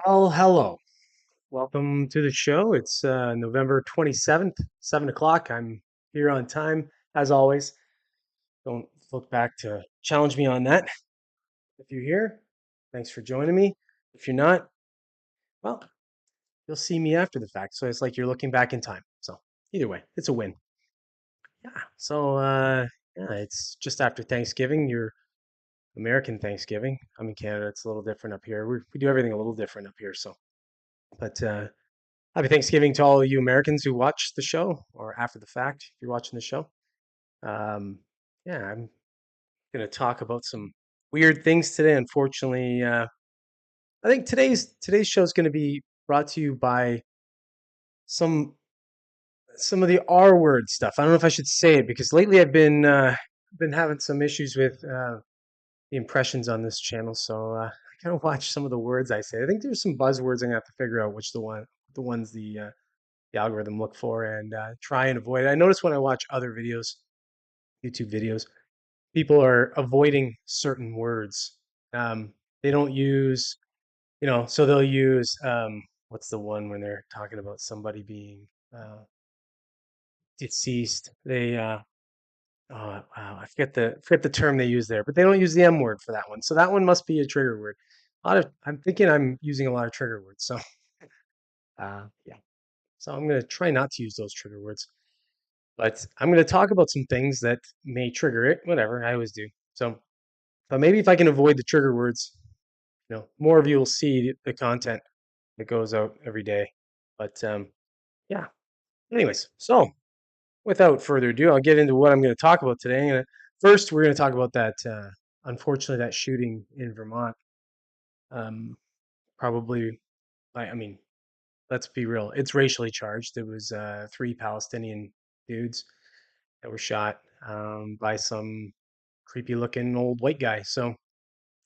Well, hello. Welcome to the show. It's November 27th, 7 o'clock. I'm here on time, as always. Don't look back to challenge me on that. If you're here, thanks for joining me. If you're not, well, you'll see me after the fact. So it's like you're looking back in time. So either way, it's a win. Yeah. Yeah, it's just after Thanksgiving, your American Thanksgiving. I'm in Canada. It's a little different up here. We do everything a little different up here. But happy Thanksgiving to all of you Americans who watch the show or after the fact, if you're watching the show. Um, yeah, I'm going to talk about some weird things today. Unfortunately, I think today's show is going to be brought to you by some some of the R word stuff. I don't know if I should say it because lately I've been having some issues with the impressions on this channel. So I kind of watch some of the words I say. I think there's some buzzwords I'm gonna have to figure out which the ones the algorithm look for and try and avoid it. I notice when I watch other videos, YouTube videos, people are avoiding certain words. They don't use, so they'll use what's the one when they're talking about somebody being deceased? Wow, I forget the term they use there, but they don't use the M word for that one. So that one must be a trigger word. I'm thinking I'm using a lot of trigger words. So yeah, so I'm gonna try not to use those trigger words. But I'm going to talk about some things that may trigger it. Whatever, I always do. So, but maybe if I can avoid the trigger words, more of you will see the content that goes out every day. But yeah. Anyways, so without further ado, I'll get into what I'm going to talk about today. First, we're going to talk about that. Unfortunately, that shooting in Vermont. Um, Probably. I mean, let's be real. It's racially charged. It was three Palestinian dudes that were shot by some creepy looking old white guy. So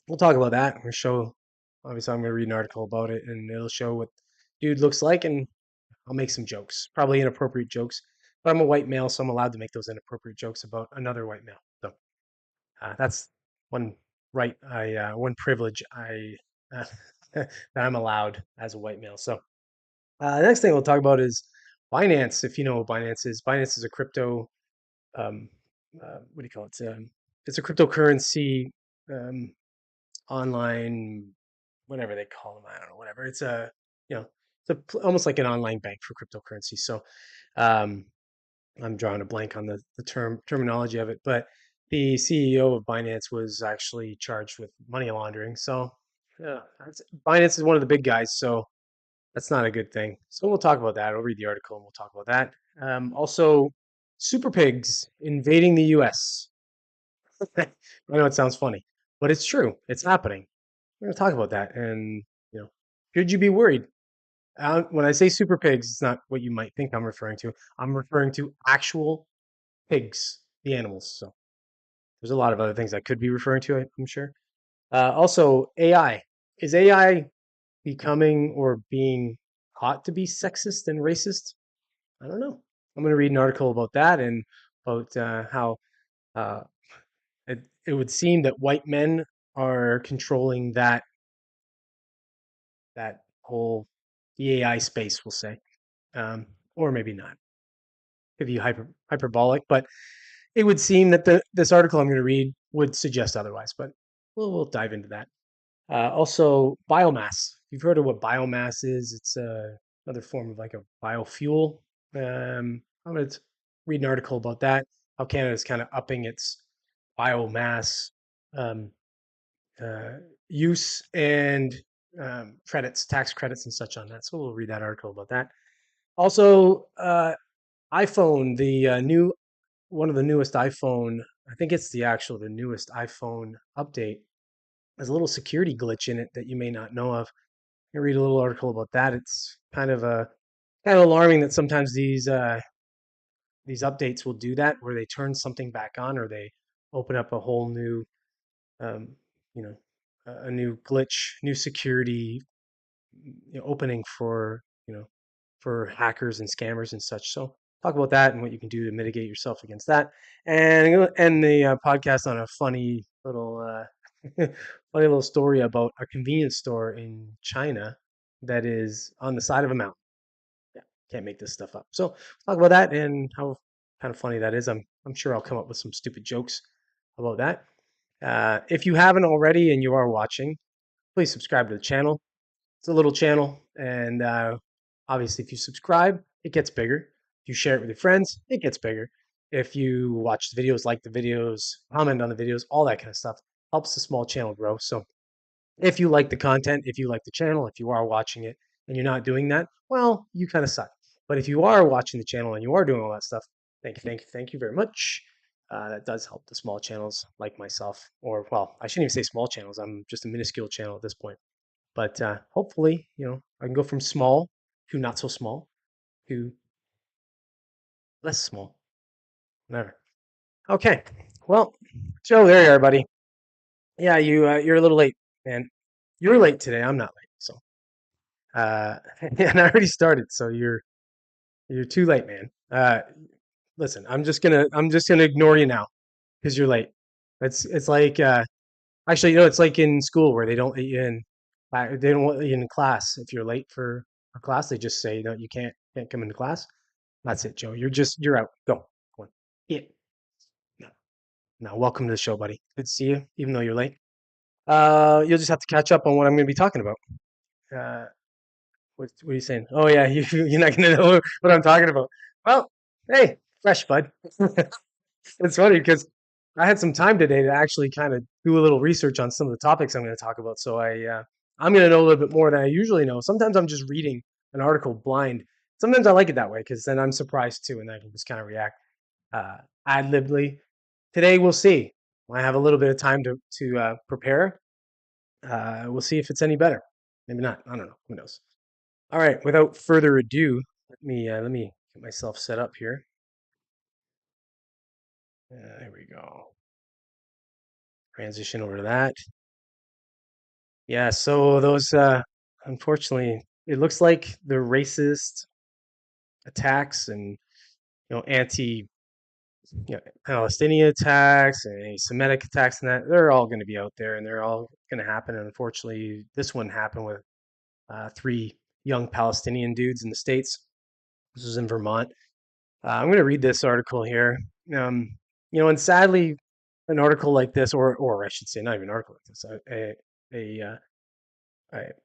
we'll talk about that. We'll show, obviously, I'm going to read an article about it and it'll show what dude looks like. And I'll make some jokes, probably inappropriate jokes. But I'm a white male, so I'm allowed to make those inappropriate jokes about another white male. So that's one one privilege uh, that I'm allowed as a white male. So the next thing we'll talk about is Binance. If you know what Binance is a crypto um, what do you call it? It's a cryptocurrency um, online, whatever they call them. I don't know, whatever. You know, almost like an online bank for cryptocurrency. So um, I'm drawing a blank on the terminology of it, but the CEO of Binance was actually charged with money laundering. So yeah, Binance is one of the big guys. So that's not a good thing. So we'll talk about that. I'll read the article and we'll talk about that. Also, super pigs invading the U.S. I know it sounds funny, but it's true. It's happening. We're going to talk about that. And, should you be worried? When I say super pigs, it's not what you might think I'm referring to. I'm referring to actual pigs, the animals. So there's a lot of other things I could be referring to, I'm sure. Also, AI. Is AI becoming or being taught to be sexist and racist? I don't know. I'm going to read an article about that and about how uh, it would seem that white men are controlling that whole the AI space, we'll say, or maybe not. Could be hyperbolic, but it would seem that this article I'm going to read would suggest otherwise. But we'll dive into that. Also, biomass. You've heard of what biomass is? It's another form of like a biofuel. I'm going to read an article about that. How Canada is kind of upping its biomass um, uh, use and credits, tax credits, and such on that. So we'll read that article about that. Also, iPhone, the new one of the newest iPhone. I think it's the newest iPhone update. There's a little security glitch in it that you may not know of. I read a little article about that. It's kind of alarming that sometimes these updates will do that, where they turn something back on or they open up a whole new um, you know a new glitch, new security opening for for hackers and scammers and such. So talk about that and what you can do to mitigate yourself against that, and I'm gonna end the podcast on a funny little story about a convenience store in China. that is on the side of a mountain. Yeah, can't make this stuff up. So talk about that and how kind of funny that is. I'm sure I'll come up with some stupid jokes about that. If you haven't already and you are watching, please subscribe to the channel. It's a little channel, and obviously, if you subscribe, it gets bigger. If you share it with your friends, it gets bigger. If you watch the videos, like the videos, comment on the videos, all that kind of stuff helps the small channel grow. So if you like the content, if you like the channel, if you are watching it and you're not doing that, well, you kind of suck. But if you are watching the channel and you are doing all that stuff, thank you very much. That does help the small channels like myself, or well, I shouldn't even say small channels. I'm just a minuscule channel at this point. But hopefully, I can go from small to not so small to less small. Whatever. Okay. Well, Joe, there you are, buddy. Yeah, you're a little late, man. You're late today. I'm not late. So, and I already started, so you're too late, man. Listen, I'm just gonna ignore you now because you're late. It's like actually, it's like in school where they don't let you in. They don't want you in class if you're late for a class. They just say no, you can't come into class. That's it, Joe. You're out. Go. Go on. Yeah. No. No. Welcome to the show, buddy. Good to see you, even though you're late. You'll just have to catch up on what I'm going to be talking about. Uh, what are you saying? Oh yeah, you're not going to know what I'm talking about. Well, hey, fresh bud. It's funny because I had some time today to actually kind of do a little research on some of the topics I'm going to talk about. So I'm going to know a little bit more than I usually know. Sometimes I'm just reading an article blind. Sometimes I like it that way because then I'm surprised too, and I can just kind of react ad libly. Today we'll see. I have a little bit of time to prepare. We'll see if it's any better. Maybe not. I don't know. Who knows? All right. Without further ado, let me get myself set up here. There we go. Transition over to that. Yeah, so those unfortunately it looks like the racist attacks and anti Palestinian attacks and anti-Semitic attacks and that they're all going to be out there and they're all going to happen. And unfortunately, this one happened with three young Palestinian dudes in the States. This was in Vermont. I'm going to read this article here. Um, and sadly, an article like this, or I should say, not even an article like this, a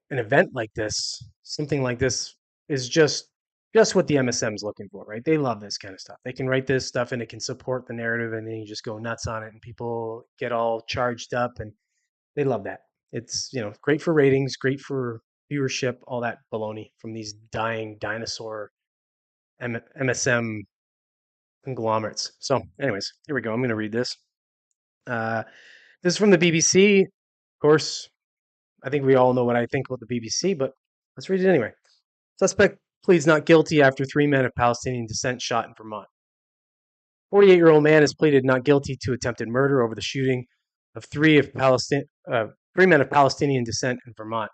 an event like this, something like this, is just what the MSM is looking for, right? They love this kind of stuff. They can write this stuff and it can support the narrative, and then you just go nuts on it, and people get all charged up, and they love that. It's great for ratings, great for viewership, all that baloney from these dying dinosaur MSM conglomerates. So, anyways, here we go. I'm going to read this. Uh, this is from the BBC. Of course, I think we all know what I think about the BBC, but let's read it anyway. Suspect pleads not guilty after three men of Palestinian descent shot in Vermont. 48-year-old man has pleaded not guilty to attempted murder over the shooting of three men of Palestinian descent in Vermont.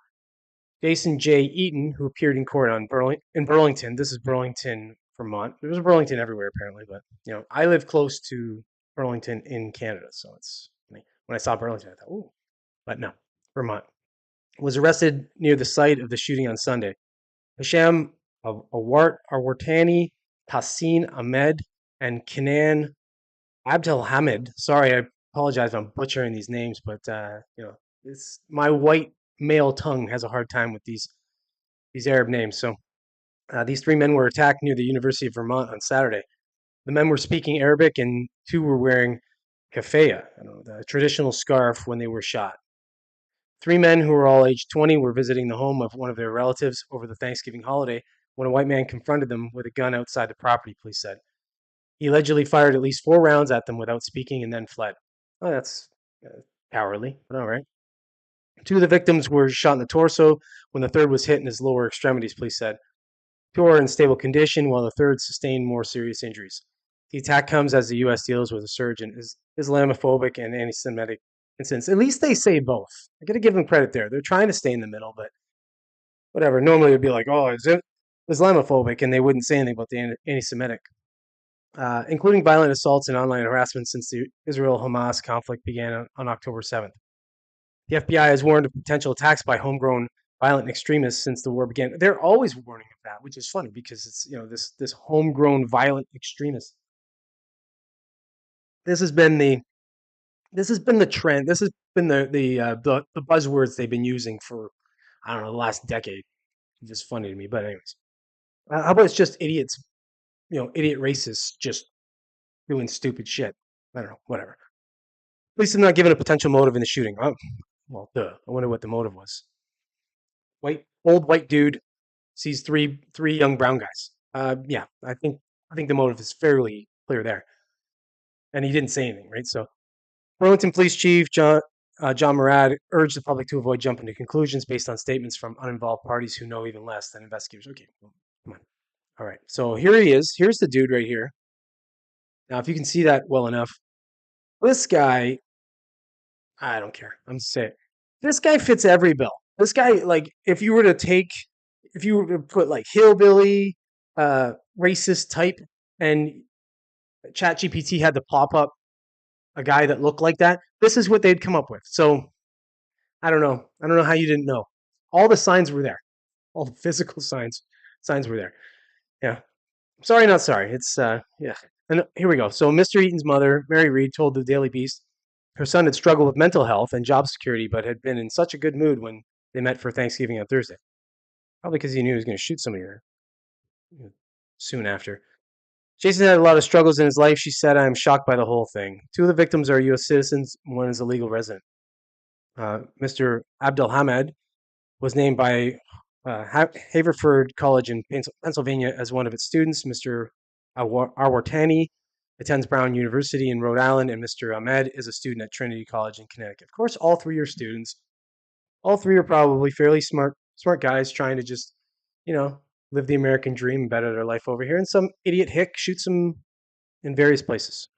Jason J. Eaton, who appeared in court in Burlington. This is Burlington, Vermont. There's Burlington everywhere apparently, but I live close to Burlington in Canada, so it's when I saw Burlington, I thought, ooh, but no, Vermont. Was arrested near the site of the shooting on Sunday. Hisham Awartani, Tassin Ahmed, and Kenan Abdelhamid. Sorry, I apologize if I'm butchering these names, but it's my white male tongue has a hard time with these Arab names. So these three men were attacked near the University of Vermont on Saturday. The men were speaking Arabic, and two were wearing keffiyeh, the traditional scarf, when they were shot. Three men who were all aged 20 were visiting the home of one of their relatives over the Thanksgiving holiday when a white man confronted them with a gun outside the property, police said. He allegedly fired at least 4 rounds at them without speaking and then fled. Oh, that's cowardly, but all right. Two of the victims were shot in the torso when the third was hit in his lower extremities, police said. Two are in stable condition, while the third sustained more serious injuries. The attack comes as the U.S. deals with a surge in Islamophobic and anti-Semitic incidents. At least they say both. I got to give them credit there. They're trying to stay in the middle, but whatever. Normally it would be like, oh, is it Islamophobic? And they wouldn't say anything about the anti-Semitic. Including violent assaults and online harassment since the Israel-Hamas conflict began on October 7th. The FBI has warned of potential attacks by homegrown violent extremists since the war began. They're always warning of that, which is funny because it's this homegrown violent extremist. This has been the this has been the trend. This has been the buzzwords they've been using for I don't know the last decade. It's just funny to me. But anyways, how about it's just idiots, idiot racists just doing stupid shit. I don't know, whatever. At least I'm not given a potential motive in the shooting. Oh, well, duh. I wonder what the motive was. Old white dude sees three young brown guys. Yeah, I think the motive is fairly clear there, and he didn't say anything, right? So Burlington Police Chief John Murad urged the public to avoid jumping to conclusions based on statements from uninvolved parties who know even less than investigators. Okay, well, come on. All right, so here he is. Here's the dude right here. Now, if you can see that well enough, this guy, I don't care. I'm just saying, this guy fits every bill. This guy, like, if you were to put like hillbilly, racist type, and ChatGPT had to pop up a guy that looked like that, this is what they'd come up with. So I don't know. I don't know how you didn't know. All the signs were there. All the physical signs were there. Yeah. Sorry, not sorry. It's yeah. And here we go. So Mr. Eaton's mother, Mary Reed, told the Daily Beast her son had struggled with mental health and job security, but had been in such a good mood when they met for Thanksgiving on Thursday. Probably because he knew he was going to shoot somebody there soon after. Jason had a lot of struggles in his life. She said, "I am shocked by the whole thing. Two of the victims are U.S. citizens. One is a legal resident. Mr. Abdelhamed was named by Haverford College in Pennsylvania as one of its students. Mr. Arwartani attends Brown University in Rhode Island, and Mr. Ahmed is a student at Trinity College in Connecticut. Of course, all three are students. All three are probably fairly smart guys trying to just, you know, live the American dream and better their life over here. And some idiot hick shoots them in various places.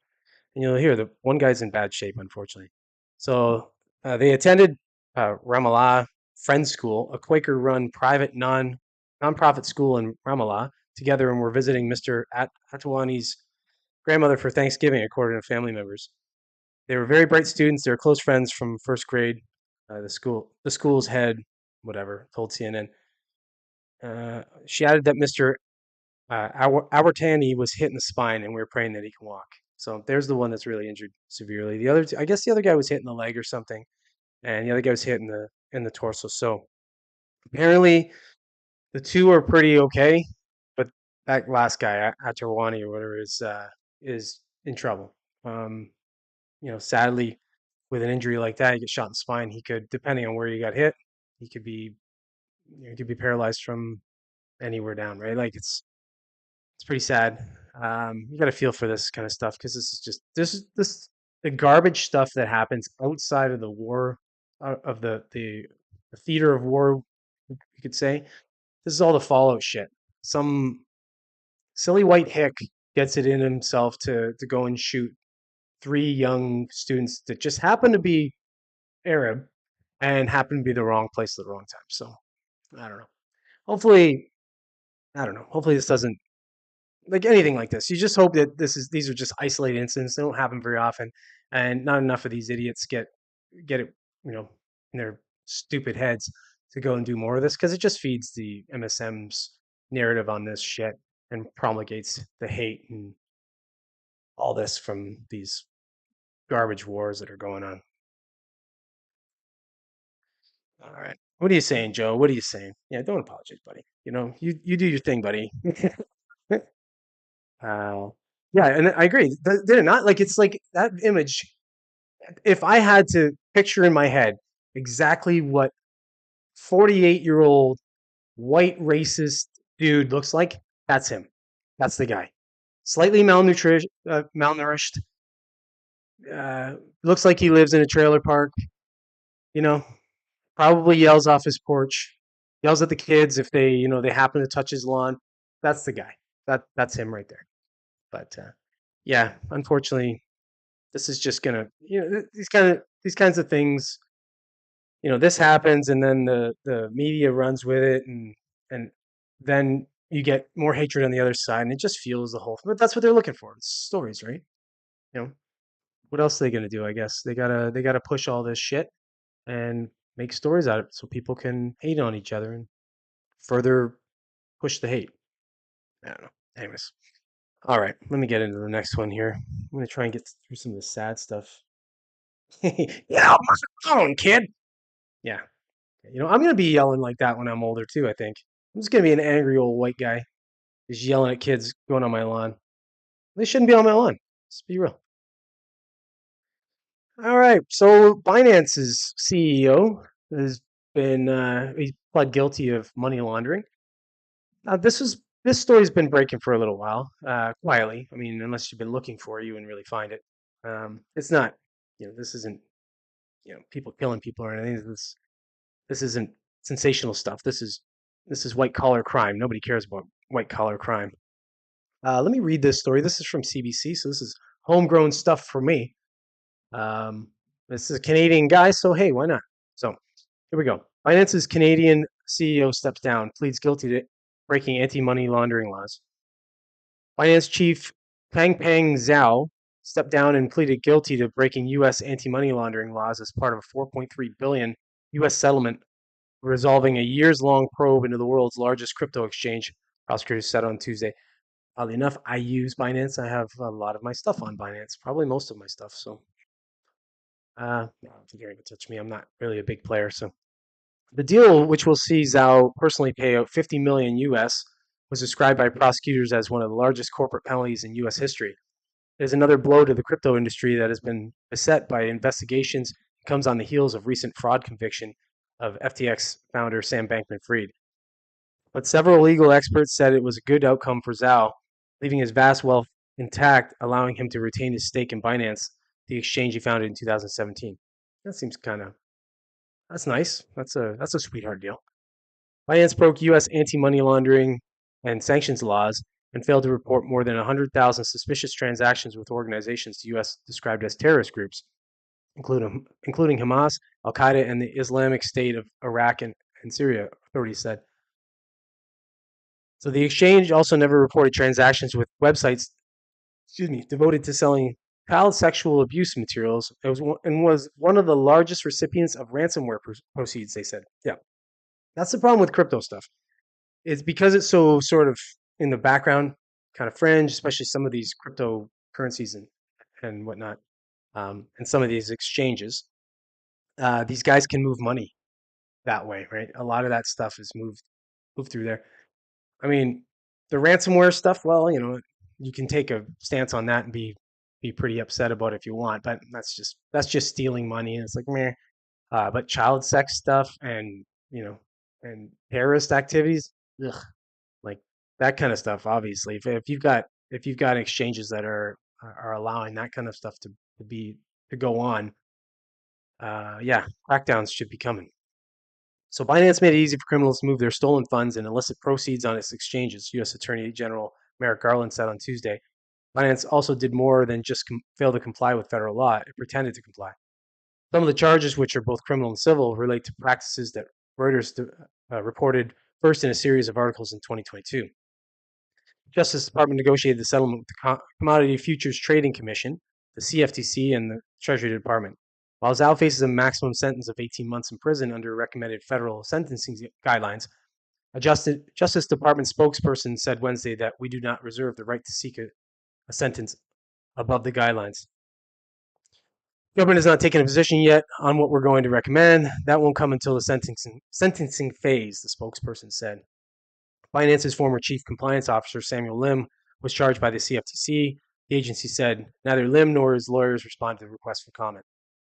And you'll hear the one guy's in bad shape, unfortunately. So they attended Ramallah Friends School, a Quaker-run private nonprofit school in Ramallah, together, and were visiting Mr. Atwani's grandmother for Thanksgiving, according to family members. They were very bright students. They were close friends from first grade. The school's head, whatever, told CNN. She added that Mr. Awartani was hit in the spine, and we were praying that he can walk. So there's the one that's really injured severely. I guess the other guy was hit in the leg or something, and the other guy was hit in the torso. So apparently the two are pretty okay, but that last guy, Atarwani or whatever, is in trouble. Sadly, with an injury like that, you get shot in the spine. He could, depending on where you got hit, he could be paralyzed from anywhere down, right? Like it's pretty sad. You got to feel for this kind of stuff because this the garbage stuff that happens outside of the war, of the theater of war, you could say. This is all the fallout shit. Some silly white hick gets it in himself to go and shoot three young students that just happen to be Arab and happen to be the wrong place at the wrong time. So I don't know. Hopefully, I don't know. Hopefully this doesn't like anything like this. You just hope that these are just isolated incidents. They don't happen very often, and not enough of these idiots get it, in their stupid heads to go and do more of this because it just feeds the MSM's narrative on this shit and promulgates the hate and all this from these garbage wars that are going on. All right. What are you saying, Joe? What are you saying? Yeah, don't apologize, buddy. You do your thing, buddy. uh, yeah, and I agree. They're not like it's like that image. If I had to picture in my head exactly what 48-year-old white racist dude looks like, that's him. That's the guy. Slightly malnourished. Looks like he lives in a trailer park. You know, probably yells off his porch, yells at the kids if they happen to touch his lawn. That's the guy. That's him right there. But yeah, unfortunately, this is just gonna these kinds of things. This happens, and then the media runs with it, and then you get more hatred on the other side, and it just fuels the whole. But that's what they're looking for. It's stories, right? You know, what else are they gonna do? I guess they gotta push all this shit, and make stories out of it so people can hate on each other and further push the hate. I don't know. Anyways, all right, let me get into the next one here. I'm gonna try and get through some of the sad stuff. Get off my phone, kid. Yeah, I'm gonna be yelling like that when I'm older too. I think I'm just gonna be an angry old white guy just yelling at kids going on my lawn. They shouldn't be on my lawn. Let's be real. All right. So Binance's CEO has been he's pled guilty of money laundering. This story's been breaking for a little while, quietly. I mean, unless you've been looking for it, you wouldn't really find it. It's not, this isn't, people killing people or anything. This isn't sensational stuff. This is white collar crime. Nobody cares about white collar crime. Let me read this story. This is from CBC, so this is homegrown stuff for me. Um, this is a Canadian guy, so hey, why not? So here we go. Binance's Canadian CEO steps down, pleads guilty to breaking anti-money laundering laws. Binance chief Peng Zhao stepped down and pleaded guilty to breaking U.S. anti-money laundering laws as part of a 4.3 billion U.S. settlement resolving a years-long probe into the world's largest crypto exchange. Prosecutors said on Tuesday. Oddly enough, I use Binance. I have a lot of my stuff on Binance, probably most of my stuff. So no, don't even touch me. I'm not really a big player. So the deal, which will see Zhao personally pay out 50 million US, was described by prosecutors as one of the largest corporate penalties in US history. It is another blow to the crypto industry that has been beset by investigations and comes on the heels of recent fraud conviction of FTX founder Sam Bankman-Fried. But several legal experts said it was a good outcome for Zhao, leaving his vast wealth intact, allowing him to retain his stake in Binance, the exchange he founded in 2017. That seems that's nice. That's a sweetheart deal. Binance broke U.S. anti-money laundering and sanctions laws and failed to report more than 100,000 suspicious transactions with organizations the U.S. described as terrorist groups, including Hamas, Al Qaeda, and the Islamic State of Iraq and Syria, authorities said. So the exchange also never reported transactions with websites, devoted to selling child sexual abuse materials. Was one of the largest recipients of ransomware proceeds. They said, yeah, that's the problem with crypto stuff. It's because it's so sort of in the background, kind of fringe, especially some of these cryptocurrencies and whatnot, and some of these exchanges. These guys can move money that way, right? A lot of that stuff is moved through there. I mean, the ransomware stuff, well, you can take a stance on that and be pretty upset about it if you want, but that's just stealing money, and it's like meh. But child sex stuff and terrorist activities, ugh, like that kind of stuff. Obviously, if you've got exchanges that are allowing that kind of stuff to go on, yeah, crackdowns should be coming. So Binance made it easy for criminals to move their stolen funds and illicit proceeds on its exchanges, U.S. Attorney General Merrick Garland said on Tuesday. Binance also did more than just fail to comply with federal law. It pretended to comply. Some of the charges, which are both criminal and civil, relate to practices that Reuters reported first in a series of articles in 2022. Justice Department negotiated the settlement with the Commodity Futures Trading Commission, the CFTC, and the Treasury Department. While Zhao faces a maximum sentence of 18 months in prison under recommended federal sentencing guidelines, a Justice Department spokesperson said Wednesday that we do not reserve the right to seek a sentence above the guidelines. The government has not taken a position yet on what we're going to recommend. That won't come until the sentencing phase, the spokesperson said. Binance's former chief compliance officer, Samuel Lim, was charged by the CFTC. The agency said neither Lim nor his lawyers responded to the request for comment.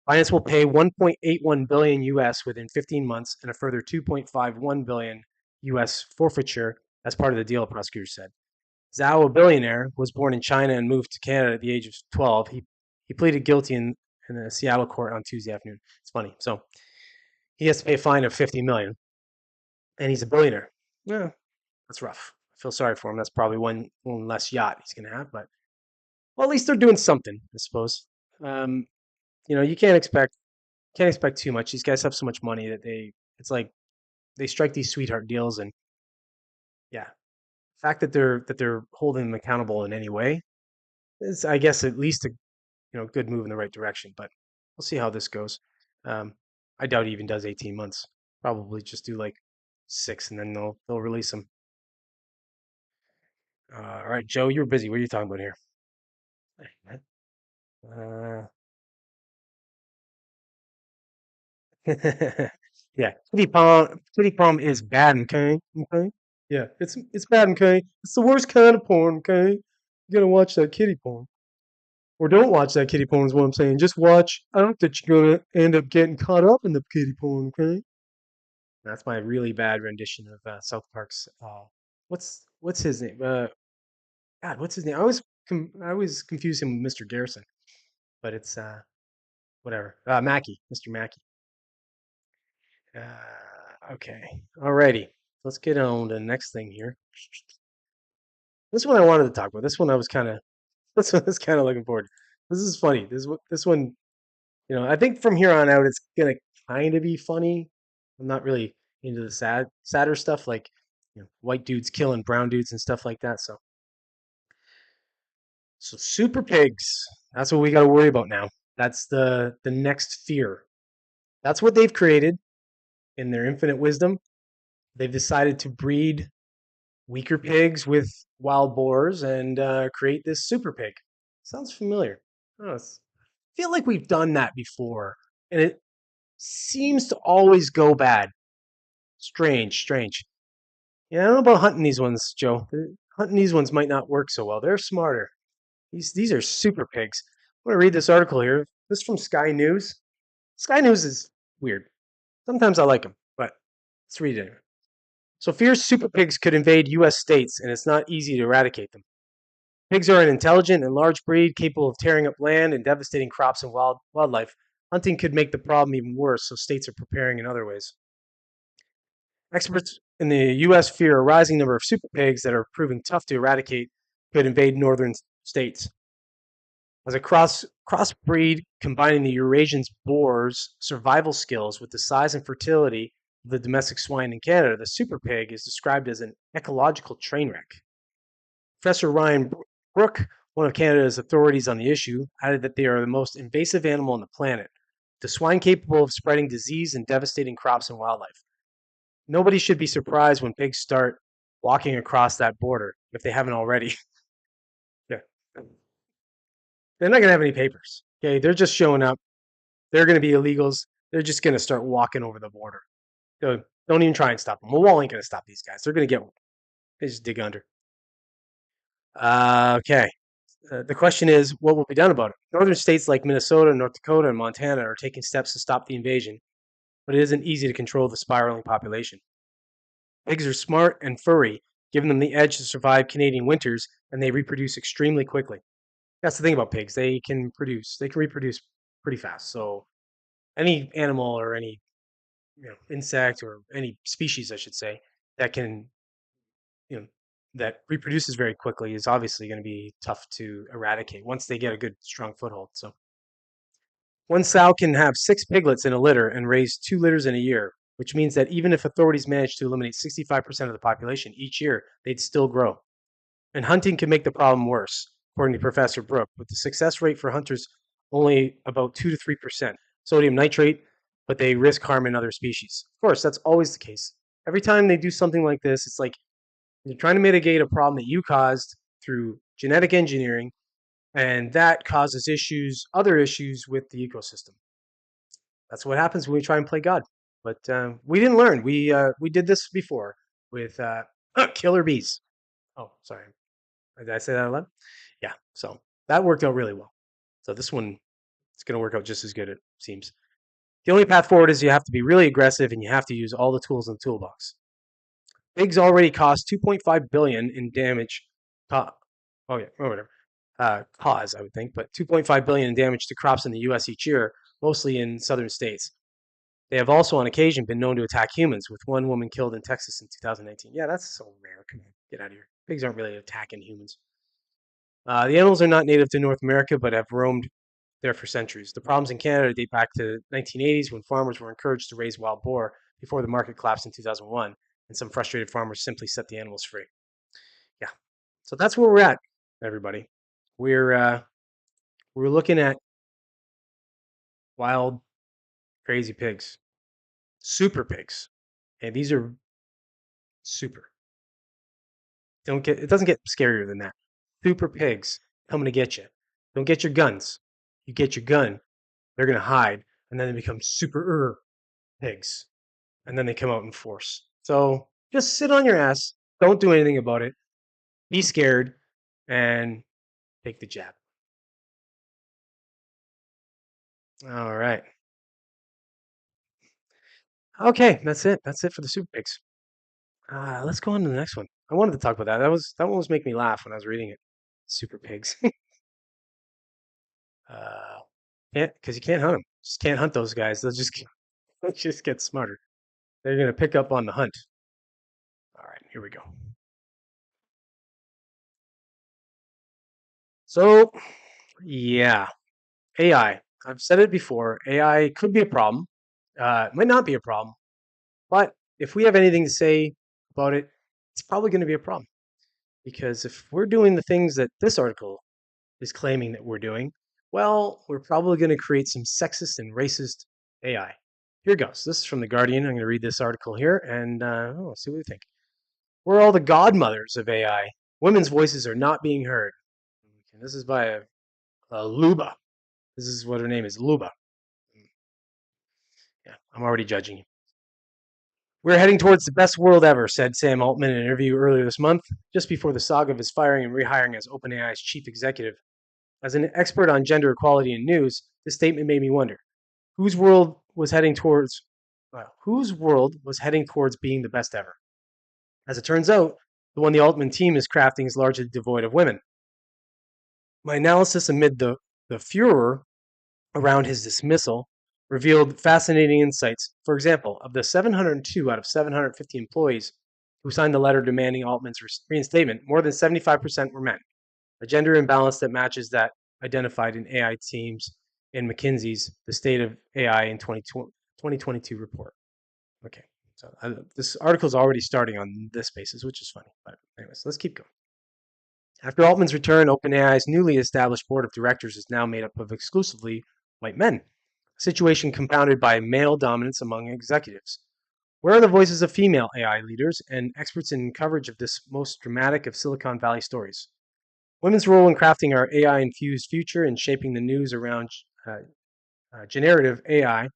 Binance will pay 1.81 billion US within 15 months and a further 2.51 billion US forfeiture as part of the deal, prosecutors said. Zhao, a billionaire, was born in China and moved to Canada at the age of 12. He pleaded guilty in a Seattle court on Tuesday afternoon. It's funny. So he has to pay a fine of 50 million, and he's a billionaire. Yeah, that's rough. I feel sorry for him. That's probably one less yacht he's going to have, but well, at least they're doing something, I suppose. You can't expect too much. These guys have so much money that it's like they strike these sweetheart deals, and yeah, the fact that they're holding them accountable in any way is, I guess, at least a good move in the right direction. But we'll see how this goes. Um, I doubt he even does 18 months. Probably just do like 6, and then they'll release him. All right, Joe, you're busy. What are you talking about here? Uh, yeah, kitty palm is bad, okay? Okay. Yeah, it's bad, okay? It's the worst kind of porn, okay? You gotta watch that kitty porn. Or don't watch that kitty porn is what I'm saying. Just watch out that you're gonna end up getting caught up in the kitty porn, okay? That's my really bad rendition of South Park's. What's his name? God, what's his name? I always confuse him with Mr. Garrison, but it's whatever. Mackey, Mr. Mackey. Okay, alrighty. Let's get on to the next thing here. This one I wanted to talk about. This one I was kind of. This one I was kind of looking forward to. This is funny. This one. I think from here on out, it's gonna kind of be funny. I'm not really into the sadder stuff like white dudes killing brown dudes and stuff like that. So super pigs. That's what we got to worry about now. That's the next fear. That's what they've created in their infinite wisdom. They've decided to breed weaker pigs with wild boars and create this super pig. Sounds familiar. Oh, I feel like we've done that before, and it seems to always go bad. Strange, strange. Yeah, I don't know about hunting these ones, Joe. Hunting these ones might not work so well. They're smarter. These are super pigs. I'm going to read this article here. This is from Sky News. Sky News is weird. Sometimes I like them, but let's read it anyway. So fierce super pigs could invade U.S. states, and it's not easy to eradicate them. Pigs are an intelligent and large breed capable of tearing up land and devastating crops and wildlife. Hunting could make the problem even worse, so states are preparing in other ways. Experts in the U.S. fear a rising number of super pigs that are proving tough to eradicate could invade northern states. As a crossbreed combining the Eurasian's boar's survival skills with the size and fertility of the domestic swine in Canada, the super pig is described as an ecological train wreck. Professor Ryan Brook, one of Canada's authorities on the issue, added that they are the most invasive animal on the planet, the swine capable of spreading disease and devastating crops and wildlife. Nobody should be surprised when pigs start walking across that border if they haven't already. Yeah. They're not going to have any papers. Okay, they're just showing up. They're going to be illegals. They're just going to start walking over the border. So don't even try and stop them. A wall ain't going to stop these guys. They're going to get one. They just dig under. Okay. The question is, what will be done about it? Northern states like Minnesota, North Dakota, and Montana are taking steps to stop the invasion, but it isn't easy to control the spiraling population. Pigs are smart and furry, giving them the edge to survive Canadian winters, and they reproduce extremely quickly. That's the thing about pigs; they can reproduce pretty fast. So any animal or any insect or any species, I should say, that can you know that reproduces very quickly is obviously going to be tough to eradicate once they get a good strong foothold. So one sow can have 6 piglets in a litter and raise 2 litters in a year, which means that even if authorities manage to eliminate 65% of the population each year, they'd still grow. And hunting can make the problem worse, according to Professor Brook, with the success rate for hunters only about 2 to 3% sodium nitrate, but they risk harming other species. Of course, that's always the case. Every time they do something like this, it's like you're trying to mitigate a problem that you caused through genetic engineering, and that causes other issues with the ecosystem. That's what happens when we try and play God. But we didn't learn. We did this before with killer bees. Oh, sorry. Did I say that out loud? Yeah. So that worked out really well. So this one, it's going to work out just as good, it seems. The only path forward is you have to be really aggressive and you have to use all the tools in the toolbox. Pigs already cost 2.5 billion in damage. Oh yeah, or whatever. Cause I would think, but 2.5 billion in damage to crops in the U.S. each year, mostly in southern states. They have also, on occasion, been known to attack humans, with one woman killed in Texas in 2019. Yeah, that's so rare. Come on, get out of here. Pigs aren't really attacking humans. The animals are not native to North America, but have roamed there for centuries. The problems in Canada date back to 1980s when farmers were encouraged to raise wild boar before the market collapsed in 2001, and some frustrated farmers simply set the animals free. Yeah, so that's where we're at, everybody. We're looking at wild, crazy pigs. super pigs. And these are super. It doesn't get scarier than that. Super pigs coming to get you. Don't get your guns. You get your gun, they're gonna hide, and then they become super pigs, and then they come out in force. So just sit on your ass. Don't do anything about it. Be scared, and take the jab. All right. Okay, that's it. That's it for the super pigs. Let's go on to the next one. I wanted to talk about that. That one was making me laugh when I was reading it. Super pigs. uh, can't because you can't hunt them. Just can't hunt those guys. they'll just get smarter. They're gonna pick up on the hunt. All right, here we go. So yeah, AI. I've said it before. AI could be a problem. It might not be a problem, but if we have anything to say about it, it's probably going to be a problem because if we're doing the things that this article is claiming that we're doing, well, we're probably going to create some sexist and racist AI. Here goes. This is from The Guardian. I'm going to read this article here and see what you think. We're all the godmothers of AI. Women's voices are not being heard. And this is by a Luba. This is what her name is, Luba. Yeah, I'm already judging you. We're heading towards the best world ever, said Sam Altman in an interview earlier this month, just before the saga of his firing and rehiring as OpenAI's chief executive. As an expert on gender equality in news, this statement made me wonder whose world was heading towards being the best ever. As it turns out, the one the Altman team is crafting is largely devoid of women. My analysis amid the furor around his dismissal revealed fascinating insights. For example, of the 702 out of 750 employees who signed the letter demanding Altman's reinstatement, more than 75% were men, a gender imbalance that matches that identified in AI teams in McKinsey's The State of AI in 2022 report. Okay, so this article is already starting on this basis, which is funny. But anyways, let's keep going. After Altman's return, OpenAI's newly established board of directors is now made up of exclusively white men, a situation compounded by male dominance among executives. Where are the voices of female AI leaders and experts in coverage of this most dramatic of Silicon Valley stories? Women's role in crafting our AI-infused future and shaping the news around generative AI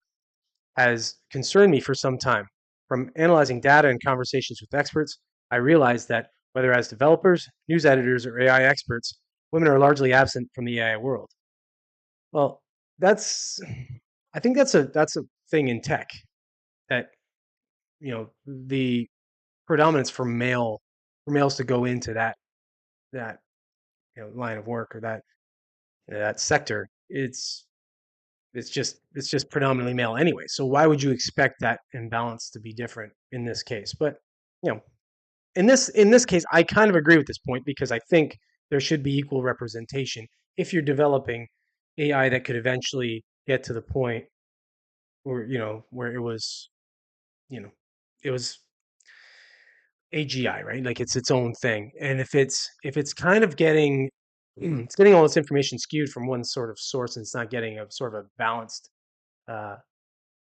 has concerned me for some time. From analyzing data and conversations with experts, I realized that whether as developers, news editors, or AI experts, women are largely absent from the AI world. Well, that's I think that's a thing in tech that the predominance for males to go into that line of work or that sector. It's just predominantly male anyway. So why would you expect that imbalance to be different in this case? But you know, in this case, I kind of agree with this point because I think there should be equal representation if you're developing AI that could eventually get to the point where you know it was AGI, right? Like it's its own thing. And if it's kind of getting it's getting all this information skewed from one sort of source and it's not getting a sort of uh,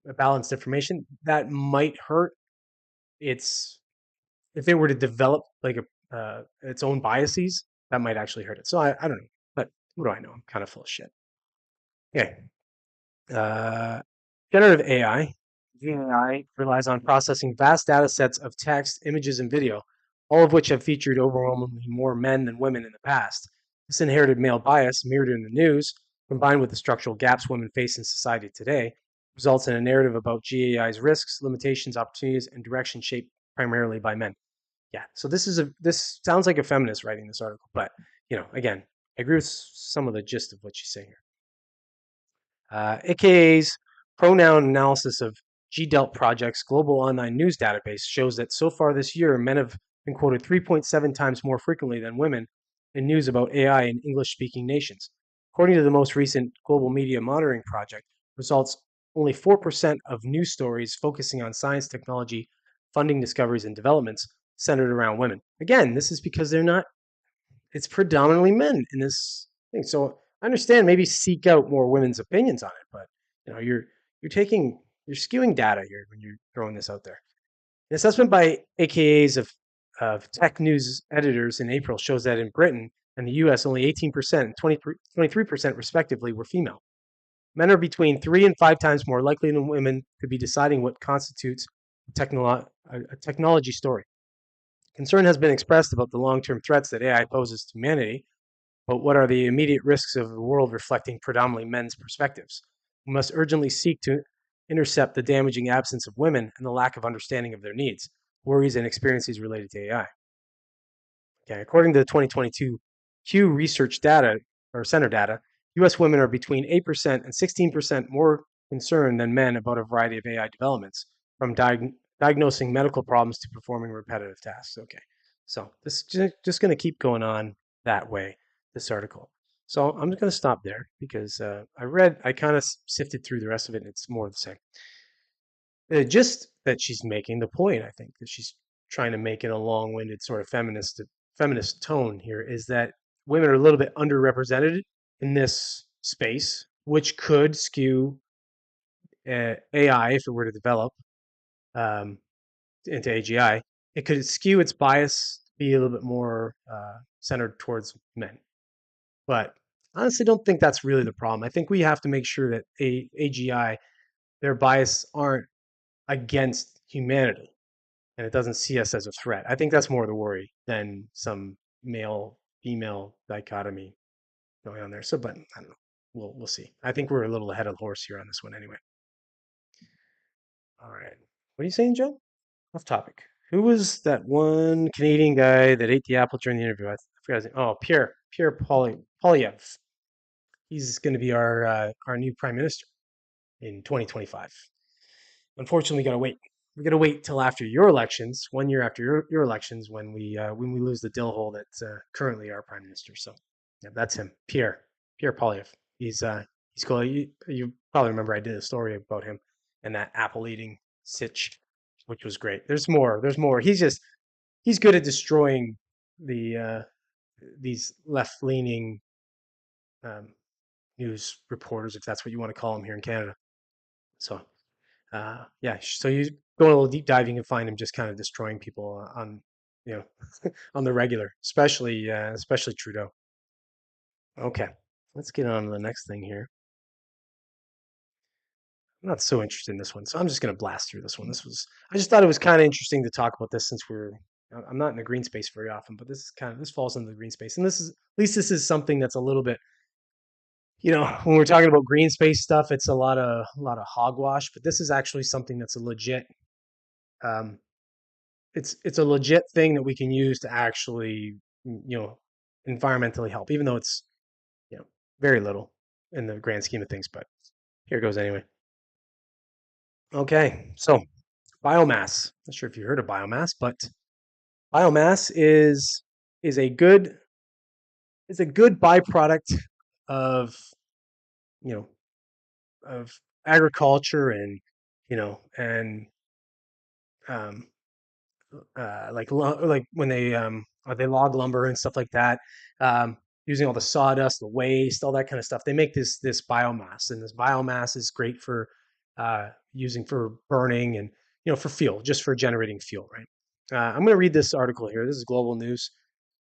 a balanced information, that might hurt its if it were to develop like a its own biases, that might actually hurt it. So I don't know, but what do I know? I'm kind of full of shit. Okay. Uh, Generative AI, GAI, relies on processing vast data sets of text, images, and video, all of which have featured overwhelmingly more men than women in the past. This inherited male bias, mirrored in the news, combined with the structural gaps women face in society today, results in a narrative about GAI's risks, limitations, opportunities, and direction shaped primarily by men. Yeah, so this sounds like a feminist writing this article, but again, I agree with some of the gist of what she's saying here. AKA's pronoun analysis of GDELT Project's global online news database shows that so far this year, men have been quoted 3.7 times more frequently than women in news about AI in English-speaking nations. According to the most recent Global Media Monitoring Project, results only 4% of news stories focusing on science, technology, funding discoveries, and developments centered around women. Again, this is because it's predominantly men in this thing. So I understand maybe seek out more women's opinions on it, but you're taking you're skewing data here when you're throwing this out there. An assessment by AKAs of tech news editors in April shows that in Britain and the US, only 18% and 23% respectively were female. Men are between 3 and 5 times more likely than women to be deciding what constitutes a technology story. Concern has been expressed about the long term threats that AI poses to humanity, but what are the immediate risks of a world reflecting predominantly men's perspectives? We must urgently seek to intercept the damaging absence of women and the lack of understanding of their needs, worries, and experiences related to AI. Okay, according to the 2022 Pew Research data or Center data, U.S. women are between 8% and 16% more concerned than men about a variety of AI developments, from diagnosing medical problems to performing repetitive tasks. Okay, so this is just going to keep going on that way, this article. So I'm just going to stop there because I kind of sifted through the rest of it and it's more of the same. Just that she's making the point, I think, that she's trying to make in a long-winded sort of feminist tone here is that women are a little bit underrepresented in this space, which could skew AI if it were to develop um, into AGI. It could skew its bias to be a little bit more centered towards men. But honestly, don't think that's really the problem. I think we have to make sure that AGI, their bias aren't against humanity and it doesn't see us as a threat. I think that's more the worry than some male female dichotomy going on there. So, but I don't know. We'll see. I think we're a little ahead of the horse here on this one anyway. All right. What are you saying, Joe? Off topic. Who was that one Canadian guy that ate the apple during the interview? I forgot his name. Oh, Pierre Polyev. He's going to be our new prime minister in 2025. Unfortunately, we got to wait. We got to wait till after your elections, 1 year after your elections, when we lose the dill hole that's currently our prime minister. So, yeah, that's him, Pierre Polyev. He's cool. You probably remember I did a story about him and that apple eating sitch, which was great. There's more. There's more. He's good at destroying these left leaning um, news reporters, if that's what you want to call them here in Canada. So yeah, so you go a little deep diving and find him just kind of destroying people on, you know, on the regular, especially Trudeau. Okay, let's get on to the next thing here. I'm not so interested in this one, so I'm just going to blast through this one. I just thought it was kind of interesting to talk about this since I'm not in the green space very often, but this falls into the green space, and at least this is something that's a little bit, when we're talking about green space stuff, it's a lot of hogwash, but this is actually something that's a legit um, it's a legit thing that we can use to actually environmentally help, even though it's you know very little in the grand scheme of things. But here goes anyway. Okay, so biomass. Not sure if you heard of biomass, but biomass is a good byproduct of you know of agriculture and and um, like when they log lumber and stuff like that, um, using all the sawdust, the waste, all that kind of stuff. They make this biomass, and this biomass is great for using for burning and for fuel, just for generating fuel, right? I'm going to read this article here. This is Global News.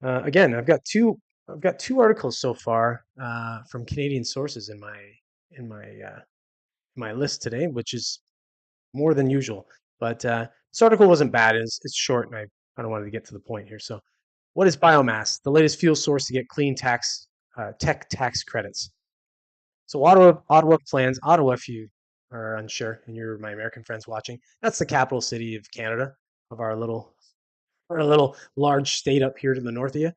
Again, I've got two articles so far from Canadian sources in my uh, my list today, which is more than usual. But this article wasn't bad. It's short, and I kind of wanted to get to the point here. So, what is biomass? The latest fuel source to get clean tech tax credits. So, Ottawa plans. Ottawa, if you are unsure, and you're my American friends watching, that's the capital city of Canada, of our little large state up here to the north of you.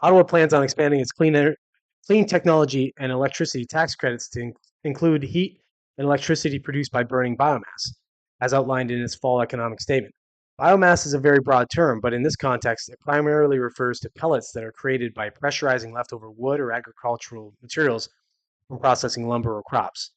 Ottawa plans on expanding its clean technology and electricity tax credits to include heat and electricity produced by burning biomass, as outlined in its fall economic statement. Biomass is a very broad term, but in this context, it primarily refers to pellets that are created by pressurizing leftover wood or agricultural materials from processing lumber or crops.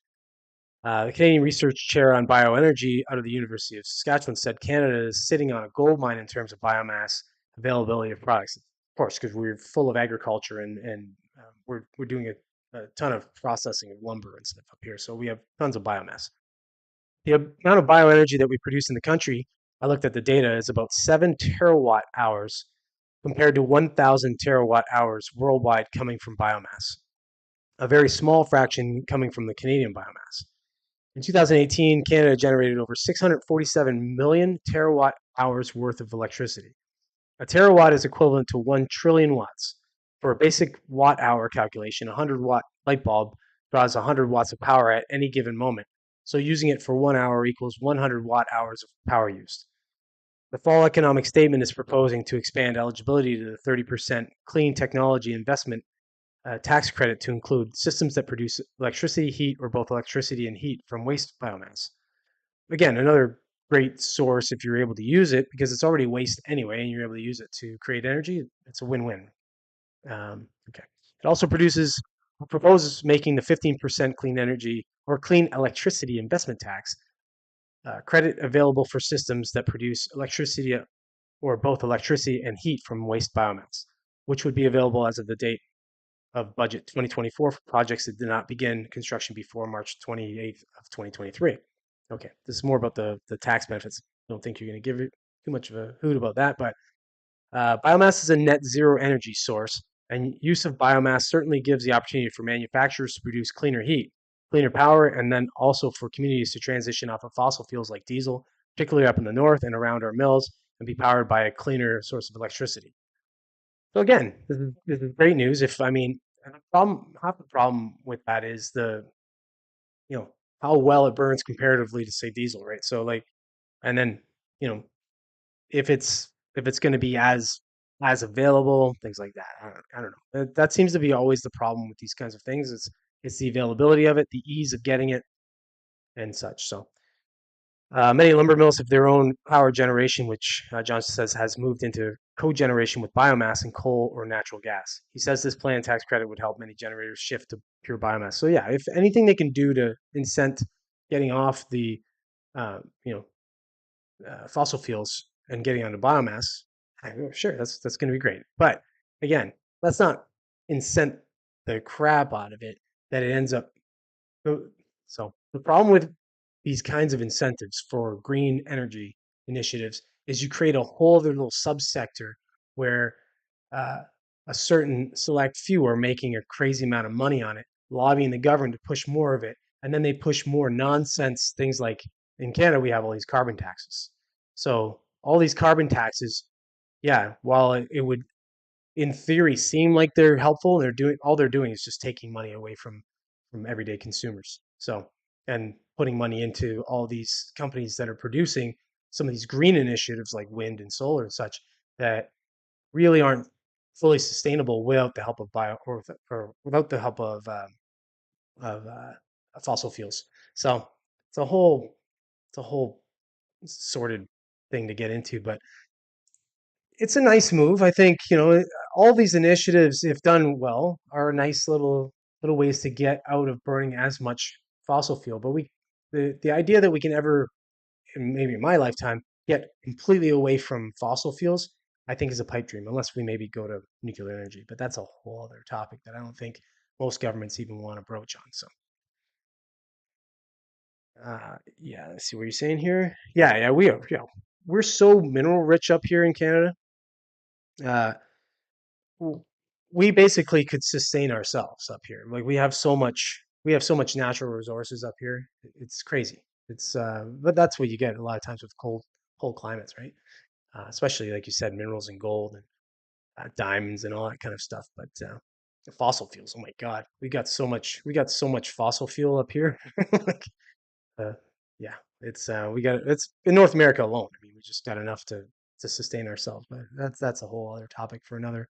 The Canadian research chair on bioenergy out of the University of Saskatchewan said Canada is sitting on a gold mine in terms of biomass availability of products. Of course, because we're full of agriculture and we're doing a ton of processing of lumber and stuff up here, so we have tons of biomass. The amount of bioenergy that we produce in the country, I looked at the data, is about 7 terawatt hours compared to 1,000 terawatt hours worldwide coming from biomass. A very small fraction coming from the Canadian biomass. In 2018, Canada generated over 647 million terawatt hours worth of electricity. A terawatt is equivalent to 1 trillion watts. For a basic watt hour calculation, a 100-watt light bulb draws 100 watts of power at any given moment. So using it for 1 hour equals 100 watt hours of power used. The fall economic statement is proposing to expand eligibility to the 30% clean technology investment tax credit to include systems that produce electricity, heat, or both electricity and heat from waste biomass. Again, another great source if you're able to use it because it's already waste anyway, and you're able to use it to create energy. It's a win-win. Okay. It also proposes making the 15% clean energy or clean electricity investment tax credit available for systems that produce electricity or both electricity and heat from waste biomass, which would be available as of the date of budget 2024 for projects that did not begin construction before March 28th of 2023. Okay, this is more about the tax benefits. I don't think you're going to give it too much of a hoot about that, but biomass is a net zero energy source, and use of biomass certainly gives the opportunity for manufacturers to produce cleaner heat, cleaner power, and then also for communities to transition off of fossil fuels like diesel, particularly up in the north and around our mills, and be powered by a cleaner source of electricity. So again, this is great news. If I mean, half the problem with that is you know, how well it burns comparatively to say diesel, right? So like, and then you know, if it's going to be as available, things like that. I don't know. That seems to be always the problem with these kinds of things. It's the availability of it, the ease of getting it, and such. So many lumber mills have their own power generation, which Johnson says has moved into cogeneration with biomass and coal or natural gas. He says this plan tax credit would help many generators shift to pure biomass. So yeah, if anything they can do to incent getting off the you know fossil fuels and getting onto biomass, sure, that's going to be great. But again, let's not incent the crap out of it that it ends up. So the problem with these kinds of incentives for green energy initiatives is you create a whole other little subsector where uh, a certain select few are making a crazy amount of money on it, lobbying the government to push more of it, and then they push more nonsense things like in Canada we have all these carbon taxes. So all these carbon taxes, yeah, while it would in theory seem like they're helpful, they're doing is just taking money away from everyday consumers. So and putting money into all these companies that are producing some of these green initiatives like wind and solar and such that really aren't fully sustainable without the help of or without the help of fossil fuels. So it's a whole it's a whole sorted thing to get into, but it's a nice move. I think, all these initiatives, if done well, are nice little ways to get out of burning as much fossil fuel. But the idea that we can ever, maybe in my lifetime, get completely away from fossil fuels, I think is a pipe dream, unless we maybe go to nuclear energy. But that's a whole other topic that I don't think most governments even want to broach on. So, yeah, let's see what you're saying here. Yeah, we are. We're so mineral rich up here in Canada. Uh, we basically could sustain ourselves up here. Like we have so much natural resources up here. It's crazy. But that's what you get a lot of times with cold climates, right? Especially like you said, minerals and gold and diamonds and all that kind of stuff. But the fossil fuels, oh my God, we got so much fossil fuel up here. like, uh, yeah, it's in North America alone. I mean, we just got enough to sustain ourselves. But that's a whole other topic for another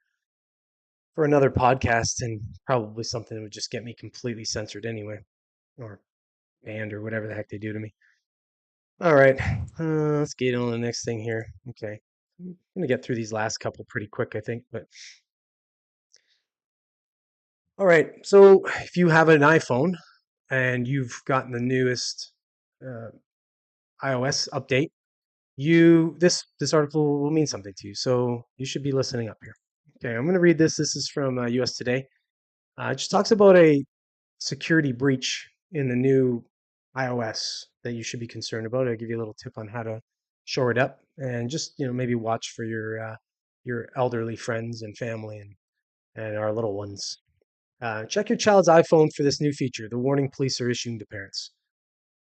podcast and probably something that would just get me completely censored anyway, or banned or whatever the heck they do to me. All right, let's get on to the next thing here. Okay, I'm gonna get through these last couple pretty quick, I think. But all right, so if you have an iPhone and you've gotten the newest uh, iOS update, this article will mean something to you. So you should be listening up here. Okay, I'm gonna read this. This is from US Today. It just talks about a security breach in the new iOS that you should be concerned about. I'll give you a little tip on how to shore it up, and just maybe watch for your elderly friends and family and our little ones. Check your child's iPhone for this new feature, the warning police are issuing to parents.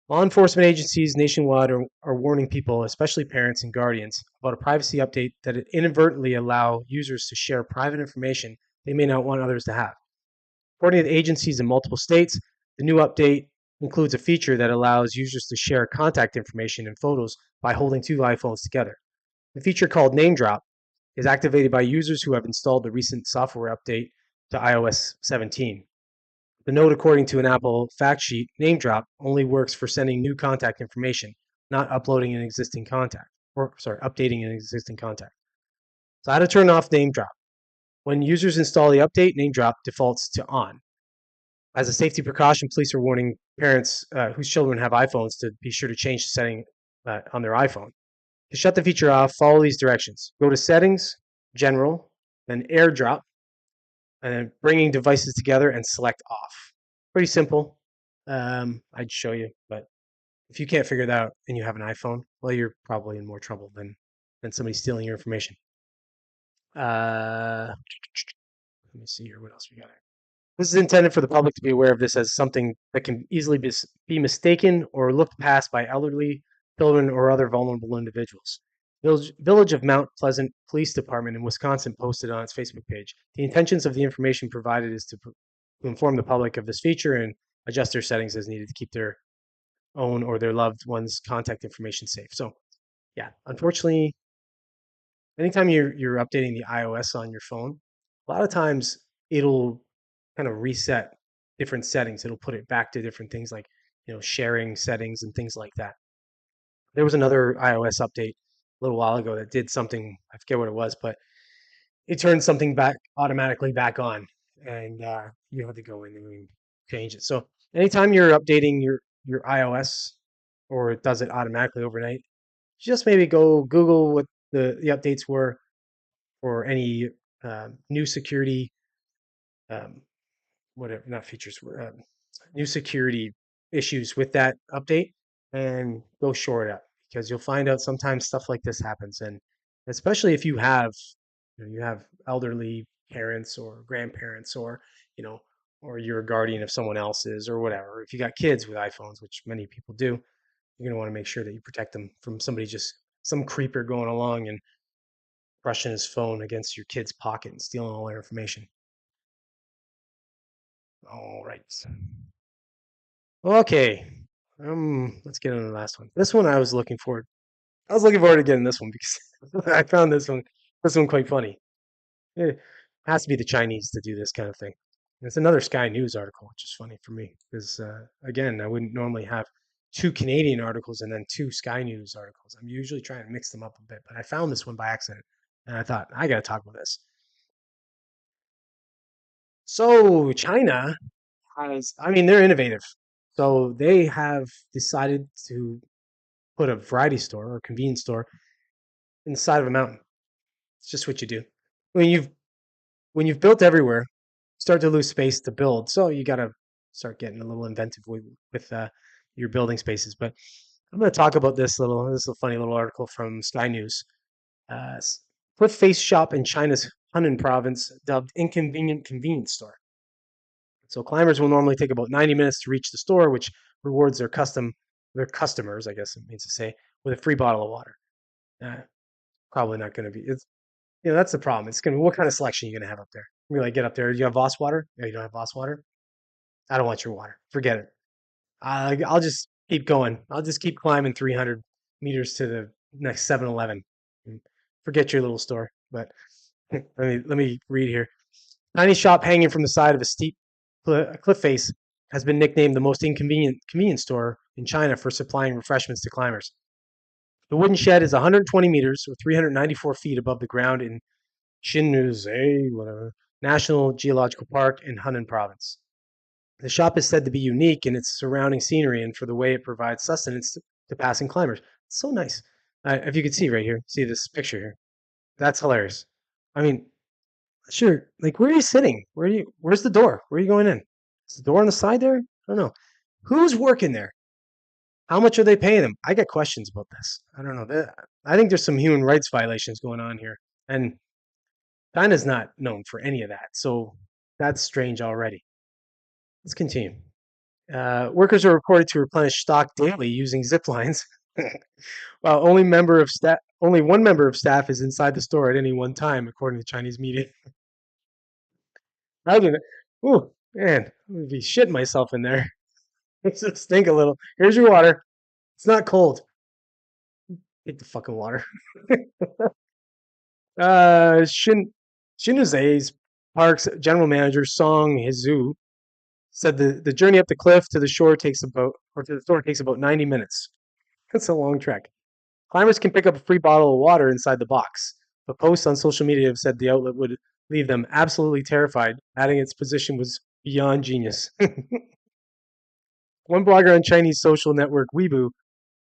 Law enforcement agencies nationwide are warning people, especially parents and guardians, about a privacy update that inadvertently allow users to share private information they may not want others to have. According to the agencies in multiple states, the new update includes a feature that allows users to share contact information and photos by holding two iPhones together. The feature, called Name Drop, is activated by users who have installed the recent software update to iOS 17. The note, according to an Apple fact sheet, Name Drop only works for sending new contact information, not uploading an existing contact, or sorry, updating an existing contact. So how to turn off Name Drop. When users install the update, Name Drop defaults to on. As a safety precaution, police are warning parents whose children have iPhones to be sure to change the setting on their iPhone. To shut the feature off, follow these directions. Go to Settings, General, then AirDrop, and then bringing devices together and select off. Pretty simple. I'd show you, but if you can't figure that out and you have an iPhone, well, you're probably in more trouble than somebody stealing your information. Let me see here. What else we got here? This is intended for the public to be aware of this as something that can easily be mistaken or looked past by elderly, children, or other vulnerable individuals. Village of Mount Pleasant Police Department in Wisconsin posted on its Facebook page. The intentions of the information provided is to inform the public of this feature and adjust their settings as needed to keep their own or their loved ones' contact information safe. So, yeah, unfortunately, anytime you're updating the iOS on your phone, a lot of times it'll kind of reset different settings. It'll put it back to different things like sharing settings and things like that. There was another iOS update a little while ago that did something. I forget what it was, but it turned something back automatically back on, and you have to go in and change it. So anytime you're updating your iOS, or it does it automatically overnight, just maybe go Google what the updates were for any new security, um, whatever, not features, new security issues with that update, and go shore it up, because you'll find out sometimes stuff like this happens, and especially if you have elderly parents or grandparents, or you know or you're a guardian of someone else's or whatever. If you got kids with iPhones, which many people do, you're going to want to make sure that you protect them from some creeper going along and brushing his phone against your kid's pocket and stealing all their information. All right. Okay. Let's get into the last one. This one I was looking forward. I was looking forward to getting this one because I found this one quite funny. It has to be the Chinese to do this kind of thing. It's another Sky News article, which is funny for me because again, I wouldn't normally have two Canadian articles and then two Sky News articles. I'm usually trying to mix them up a bit, but I found this one by accident, and I thought I got to talk about this. So China I mean, they're innovative. So they have decided to put a variety store or convenience store in the side of a mountain. It's just what you do. When you've when you've built everywhere, you start to lose space to build. So you got to start getting a little inventive with your building spaces. But I'm going to talk about this little funny little article from Sky News. Uh, Cliff Face Shop in China's Hunan province, dubbed inconvenient convenience store. So climbers will normally take about 90 minutes to reach the store, which rewards their customers, I guess it means to say, with a free bottle of water. Uh, Probably not going to be. It's that's the problem. It's gonna be, what kind of selection are you gonna have up there? You like, get up there. Do you have Voss water? No, you don't have Voss water. I don't want your water. Forget it. I'll just keep going. I'll just keep climbing 300 meters to the next 7-Eleven. Forget your little store. But let me read here. Tiny shop hanging from the side of a steep cliff face has been nicknamed the most inconvenient convenience store in China for supplying refreshments to climbers. The wooden shed is 120 meters or 394 feet above the ground in Xinzhou, whatever, National Geological Park in Hunan Province. The shop is said to be unique in its surrounding scenery and for the way it provides sustenance to passing climbers. It's so nice. If you can see right here, see this picture here. That's hilarious. I mean, sure. Like, where are you sitting? Where's the door? Where are you going in? Is the door on the side there? I don't know. Who's working there? How much are they paying him? I get questions about this. I don't know. I think there's some human rights violations going on here, and China's not known for any of that. So that's strange already. Let's continue. Workers are reported to replenish stock daily using zip lines, while only one member of staff is inside the store at any one time, according to Chinese media. I didn't. Ooh, man, I'm gonna be shitting myself in there. It's just stink a little. Here's your water. It's not cold. Take the fucking water. Uh, Shin Shinuzei's park's general manager Song Hizu said the journey up the cliff to the shore takes about or to the store takes about 90 minutes. That's a long trek. Climbers can pick up a free bottle of water inside the box. But posts on social media have said the outlet would leave them absolutely terrified, adding its position was beyond genius. One blogger on Chinese social network Weibo,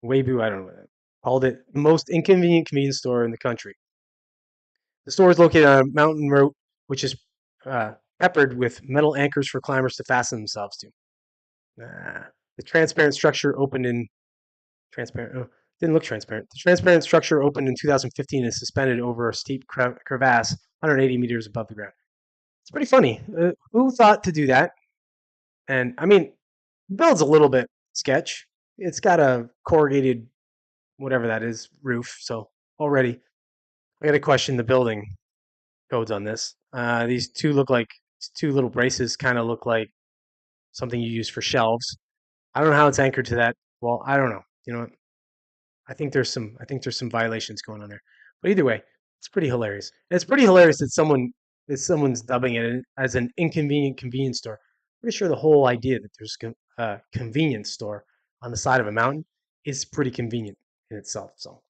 I don't know, called it the most inconvenient convenience store in the country. The store is located on a mountain route, which is peppered with metal anchors for climbers to fasten themselves to. The transparent structure opened in transparent. Oh, didn't look transparent. The transparent structure opened in 2015 and is suspended over a steep crevasse 180 meters above the ground. It's pretty funny. Who thought to do that? And I mean, the build's a little bit sketch. It's got a corrugated, whatever that is, roof. So already, I got to question the building codes on this. These two little braces kind of look like something you use for shelves. I don't know how it's anchored to that. Well, I don't know. You know what? I think there's some violations going on there. But either way, it's pretty hilarious. And it's pretty hilarious that someone's dubbing it as an inconvenient convenience store. Pretty sure the whole idea that there's a convenience store on the side of a mountain is pretty convenient in itself. So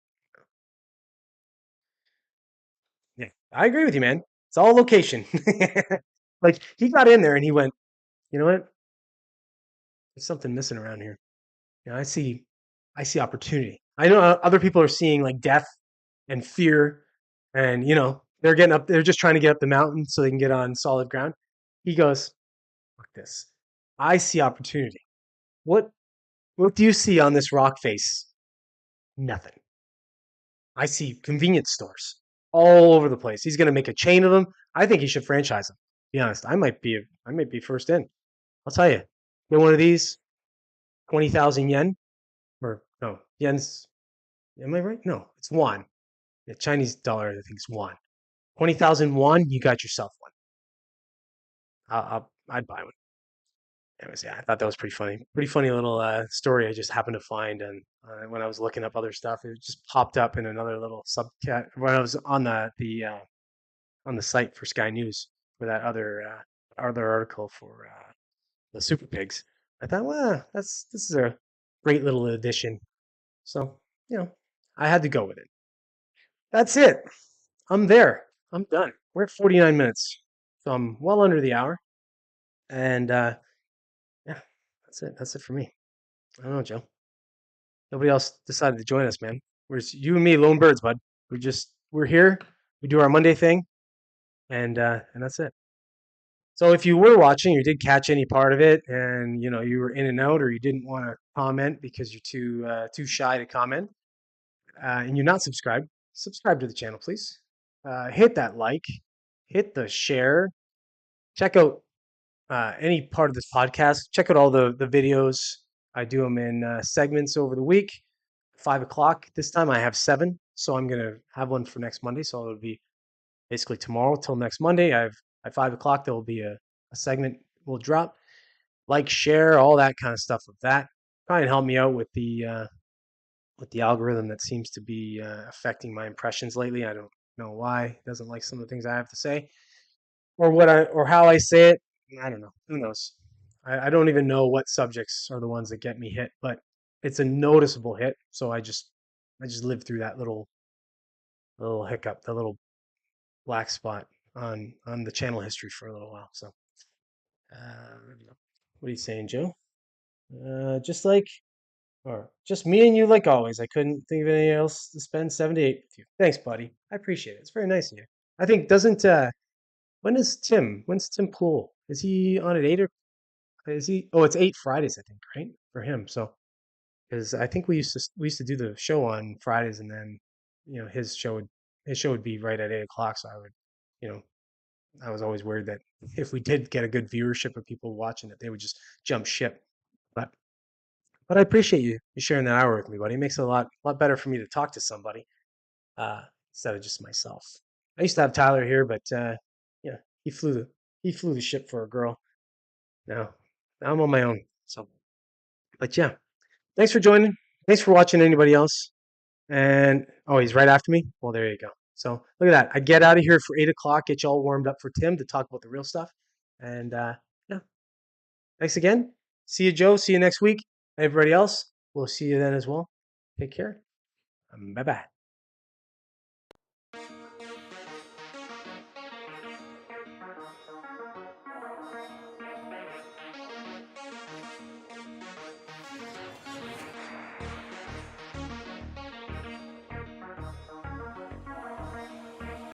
yeah, I agree with you, man. It's all location. Like he got in there and he went, you know what? There's something missing around here. You know, I see opportunity. I know other people are seeing like death and fear, and they're getting up. They're just trying to get up the mountain so they can get on solid ground. He goes, "Look this. I see opportunity. What what do you see on this rock face? Nothing. I see convenience stores all over the place. He's gonna make a chain of them. I think he should franchise them. Be honest, I might be first in. I'll tell you, get one of these, 20,000 yen or no yen's. Am I right? No, it's won. The Chinese dollar, I think, is won. 20,000 won, you got yourself one. I'd buy one. Anyways, yeah, I thought that was pretty funny. Pretty funny little story I just happened to find, and when I was looking up other stuff, it just popped up in another little subcat when I was on the site for Sky News for that other article for the Super Pigs. I thought, well, this is a great little addition. So I had to go with it. That's it. I'm there. I'm done. We're at 49 minutes, so I'm well under the hour. And yeah, that's it. That's it for me. I don't know, Joe. Nobody else decided to join us, man. We're just you and me, lone birds, bud. We're here. We do our Monday thing, and that's it. So if you were watching, you did catch any part of it, and you were in and out, or you didn't want to comment because you're too shy to comment, and you're not subscribed, subscribe to the channel, please. Hit that like, hit the share. Check out any part of this podcast. Check out all the videos. I do them in segments over the week. 5 o'clock. This time I have 7, so I'm gonna have one for next Monday. So it'll be basically tomorrow till next Monday. I've at 5 o'clock there will be a segment will drop. Like, share, all that kind of stuff with that. Try and help me out with the algorithm that seems to be affecting my impressions lately. I don't know why. It doesn't like some of the things I have to say or how I say it. I don't know. Who knows? I don't even know what subjects are the ones that get me hit, but it's a noticeable hit. So I just lived through that little hiccup, the little black spot on the channel history for a little while. So what are you saying, Joe? Just like or just me and you like always. I couldn't think of anything else to spend 7 to 8 with you. Thanks, buddy. I appreciate it. It's very nice of you. I think doesn't when's Tim Pool? Is he on at 8 or is he? Oh, it's 8 Fridays, I think, right? For him. So because I think we used to do the show on Fridays, and then his show would be right at 8 o'clock. So I would, you know, I was always worried that if we did get a good viewership of people watching it, they would just jump ship. But but I appreciate you sharing that hour with me, buddy. It makes it a lot better for me to talk to somebody uh, instead of just myself. I used to have Tyler here, but yeah, he flew the he flew the ship for a girl. Now now I'm on my own. So, but yeah, thanks for joining. Thanks for watching. Anybody else? And oh, he's right after me. Well, there you go. So look at that. I get out of here for 8 o'clock. Get you all warmed up for Tim to talk about the real stuff. And yeah, thanks again. See you, Joe. See you next week. Everybody else, we'll see you then as well. Take care. Bye bye.